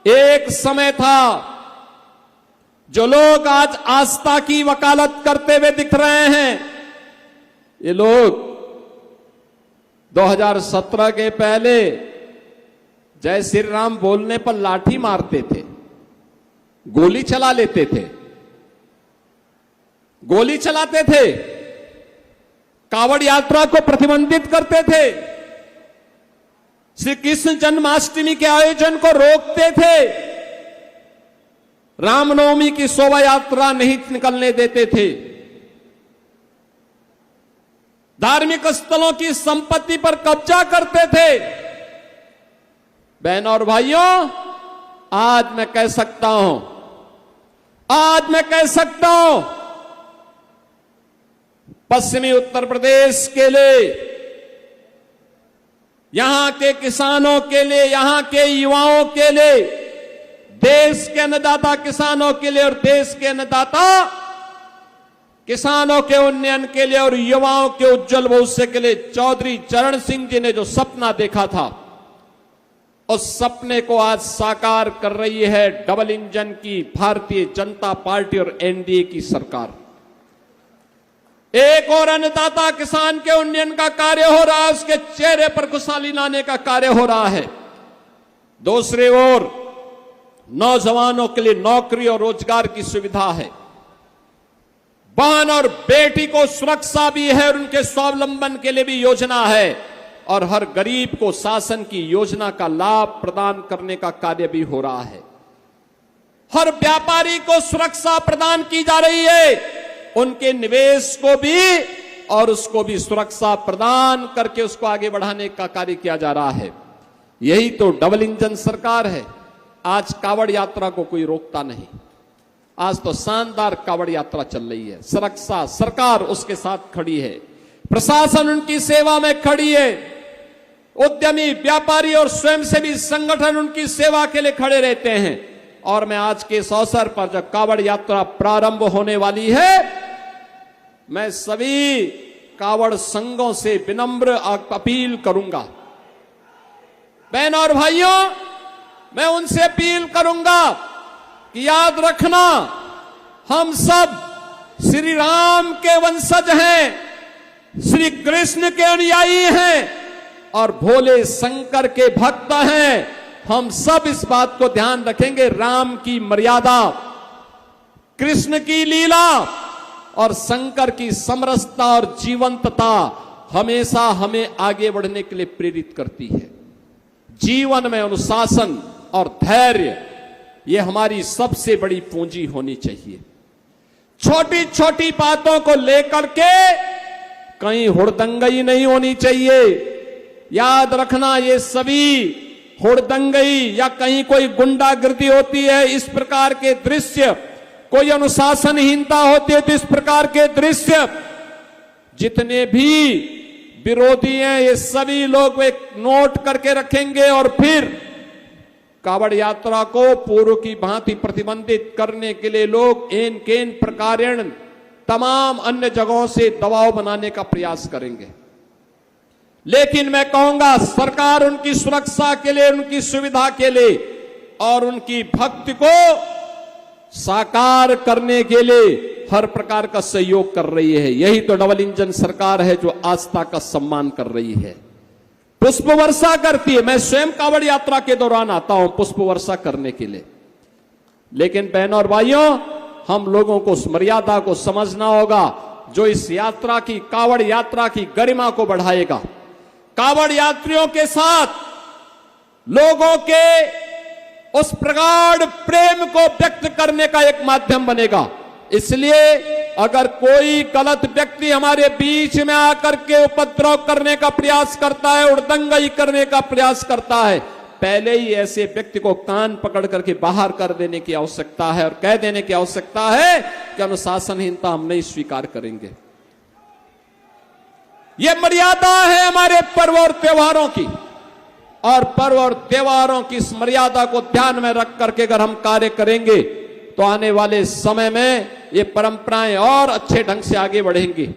एक समय था जो लोग आज आस्था की वकालत करते हुए दिख रहे हैं, ये लोग 2017 के पहले जय श्री राम बोलने पर लाठी मारते थे, गोली चला लेते थे, गोली चलाते थे, कावड़ यात्रा को प्रतिबंधित करते थे, श्री कृष्ण जन्माष्टमी के आयोजन को रोकते थे, रामनवमी की शोभा यात्रा नहीं निकलने देते थे, धार्मिक स्थलों की संपत्ति पर कब्जा करते थे। बहनों और भाइयों, आज मैं कह सकता हूं, पश्चिमी उत्तर प्रदेश के लिए, यहां के किसानों के लिए, यहां के युवाओं के लिए, देश के अन्नदाता किसानों के लिए और देश के अन्नदाता किसानों के उन्नयन के लिए और युवाओं के उज्जवल भविष्य के लिए चौधरी चरण सिंह जी ने जो सपना देखा था, उस सपने को आज साकार कर रही है डबल इंजन की भारतीय जनता पार्टी और एनडीए की सरकार। एक और अन्नदाता किसान के उन्नयन का कार्य हो रहा है, उसके चेहरे पर खुशहाली लाने का कार्य हो रहा है। दूसरी ओर नौजवानों के लिए नौकरी और रोजगार की सुविधा है, बहन और बेटी को सुरक्षा भी है और उनके स्वावलंबन के लिए भी योजना है, और हर गरीब को शासन की योजना का लाभ प्रदान करने का कार्य भी हो रहा है। हर व्यापारी को सुरक्षा प्रदान की जा रही है, उनके निवेश को भी और उसको भी सुरक्षा प्रदान करके उसको आगे बढ़ाने का कार्य किया जा रहा है। यही तो डबल इंजन सरकार है। आज कावड़ यात्रा को कोई रोकता नहीं, आज तो शानदार कावड़ यात्रा चल रही है। सुरक्षा सरकार उसके साथ खड़ी है, प्रशासन उनकी सेवा में खड़ी है, उद्यमी व्यापारी और स्वयंसेवी संगठन उनकी सेवा के लिए खड़े रहते हैं। और मैं आज के इस अवसर पर जब कावड़ यात्रा प्रारंभ होने वाली है, मैं सभी कावड़ संघों से विनम्र अपील करूंगा, बहनों और भाइयों, मैं उनसे अपील करूंगा कि याद रखना, हम सब श्री राम के वंशज हैं, श्री कृष्ण के अनुयायी हैं और भोले शंकर के भक्त हैं। हम सब इस बात को ध्यान रखेंगे, राम की मर्यादा, कृष्ण की लीला और शंकर की समरसता और जीवंतता हमेशा हमें आगे बढ़ने के लिए प्रेरित करती है। जीवन में अनुशासन और धैर्य, ये हमारी सबसे बड़ी पूंजी होनी चाहिए। छोटी छोटी बातों को लेकर के कहीं हुड़दंगई नहीं होनी चाहिए। याद रखना, ये सभी हुड़दंगई या कहीं कोई गुंडागिर्दी होती है, इस प्रकार के दृश्य, कोई अनुशासनहीनता होती है तो इस प्रकार के दृश्य, जितने भी विरोधी हैं ये सभी लोग एक नोट करके रखेंगे और फिर कावड़ यात्रा को पूर्व की भांति प्रतिबंधित करने के लिए लोग एन केन प्रकारेण तमाम अन्य जगहों से दबाव बनाने का प्रयास करेंगे। लेकिन मैं कहूंगा, सरकार उनकी सुरक्षा के लिए, उनकी सुविधा के लिए और उनकी भक्ति को साकार करने के लिए हर प्रकार का सहयोग कर रही है। यही तो डबल इंजन सरकार है जो आस्था का सम्मान कर रही है, पुष्प वर्षा करती है। मैं स्वयं कावड़ यात्रा के दौरान आता हूं पुष्प वर्षा करने के लिए। लेकिन बहनों और भाइयों, हम लोगों को उस मर्यादा को समझना होगा जो इस यात्रा की, कावड़ यात्रा की गरिमा को बढ़ाएगा, कावड़ यात्रियों के साथ लोगों के उस प्रगाढ़ प्रेम को व्यक्त करने का एक माध्यम बनेगा। इसलिए अगर कोई गलत व्यक्ति हमारे बीच में आकर के उपद्रव करने का प्रयास करता है, उड़दंगई करने का प्रयास करता है, पहले ही ऐसे व्यक्ति को कान पकड़ करके बाहर कर देने की आवश्यकता है और कह देने की आवश्यकता है कि अनुशासनहीनता हम नहीं स्वीकार करेंगे। यह मर्यादा है हमारे पर्व और त्योहारों की, और पर्व और त्योहारों की इस मर्यादा को ध्यान में रख करके अगर हम कार्य करेंगे तो आने वाले समय में ये परंपराएं और अच्छे ढंग से आगे बढ़ेंगी।